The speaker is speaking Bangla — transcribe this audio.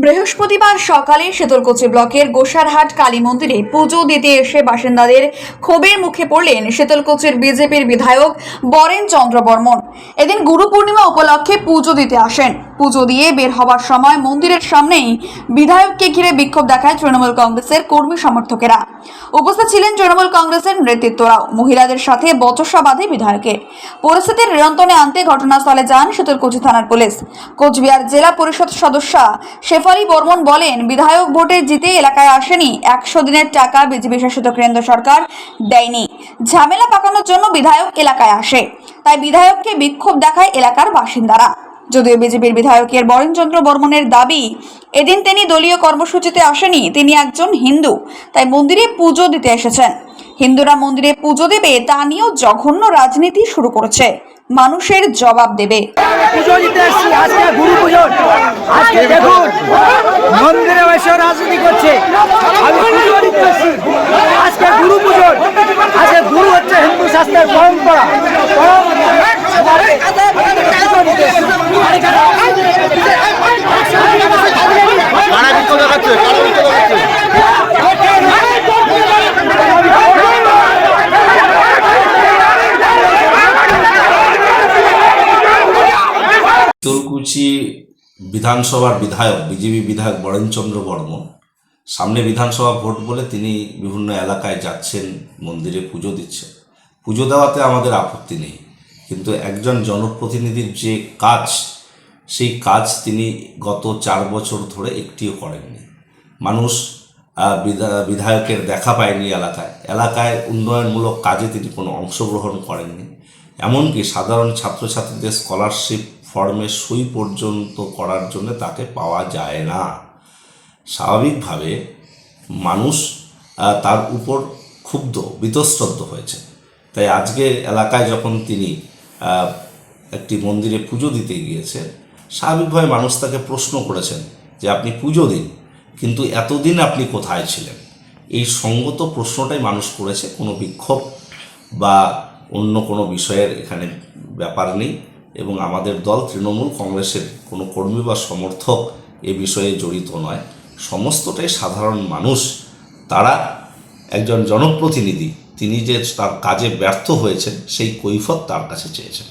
বৃহস্পতিবার সকালে শীতলকুচি ব্লকের গোসারহাট কালী মন্দিরে পুজো দিতে এসে বাসিন্দাদের ক্ষোভের মুখে পড়লেন শীতলকুচির বিজেপির বিধায়ক বরেন চন্দ্র বর্মন। এদিন গুরু পূর্ণিমা উপলক্ষে পুজো দিতে আসেন। পুজো দিয়ে বের হওয়ার সময় মন্দিরের সামনেই বিধায়ককে ঘিরে বিক্ষোভ দেখায় তৃণমূল কংগ্রেসের কর্মী সমর্থকেরা। উপস্থিত ছিলেন তৃণমূল কংগ্রেসের নেতৃত্বরাও। মহিলাদের সাথে বচসা বাঁধে বিধায়কের। পরিস্থিতির নিয়ন্ত্রণে আনতে ঘটনাস্থলে যান শীতলকুচি থানার পুলিশ। কোচবিহার জেলা পরিষদ সদস্য শেফালি বর্মন বলেন, বিধায়ক ভোটে জিতে এলাকায় আসেনি, 100 দিনের টাকা বিজেপি শাসিত কেন্দ্র সরকার দেয়নি। ঝামেলা পাকানোর জন্য বিধায়ক এলাকায় আসে, তাই বিধায়ককে বিক্ষোভ দেখায় এলাকার বাসিন্দারা। যদিও বিজেপির বিধায়কের বরেন চন্দ্র বর্মনের দাবি, এদিন তিনি দলীয় কর্মসূচিতে আসেনি, তিনি একজন হিন্দু, তাই মন্দিরে পুজো দিতে এসেছেন। হিন্দুরা মন্দিরে পুজো দেবে তা নিয়েও জঘন্য রাজনীতি শুরু করেছে। মানুষের জবাব দেবে। পুজো দিতে আসছি, আজকে গুরু পুজো। আজকে দেখুন মন্দিরে বসে রাজনীতি করছে। আমি পুজো দিতে আসছি, আজকে গুরু পুজো। আজকে গুরু হচ্ছে হিন্দু শাস্ত্রের পরম্পরা। শীতলকুচি বিধানসভার বিধায়ক, বিজেপি বিধায়ক বরেন চন্দ্র বর্মন সামনে বিধানসভা ভোট বলে তিনি বিভিন্ন এলাকায় যাচ্ছেন, মন্দিরে পুজো দিচ্ছেন। পুজো দেওয়াতে আমাদের আপত্তি নেই, কিন্তু একজন জনপ্রতিনিধির যে কাজ, সেই কাজ তিনি গত 4 বছর ধরে একটিও করেননি। মানুষ বিধায়কের দেখা পায়নি এলাকায় উন্নয়নমূলক কাজে তিনি কোনো অংশগ্রহণ করেননি। এমনকি সাধারণ ছাত্রছাত্রীদের স্কলারশিপ ফর্মে সই পর্যন্ত করার জন্য তাকে পাওয়া যায় না। স্বাভাবিকভাবে মানুষ তার উপর ক্ষুব্ধ, বীতশ্রদ্ধ হয়েছে। তাই আজকে এলাকায় যখন তিনি একটি মন্দিরে পুজো দিতে গিয়েছেন, স্বাভাবিকভাবে মানুষ তাকে প্রশ্ন করেছেন যে আপনি পুজো দিন, কিন্তু এতদিন আপনি কোথায় ছিলেন? এই সঙ্গত প্রশ্নটাই মানুষ করেছে। কোনো বিক্ষোভ বা অন্য কোনো বিষয়ের এখানে ব্যাপার নেই। এবং আমাদের দল তৃণমূল কংগ্রেসের কোনো কর্মী বা সমর্থক এ বিষয়ে জড়িত নয়। সমস্তটাই সাধারণ মানুষ। তারা একজন জনপ্রতিনিধি, তিনি যে তার কাজে ব্যর্থ হয়েছেন সেই কৈফিয়ত তার কাছে চেয়েছেন।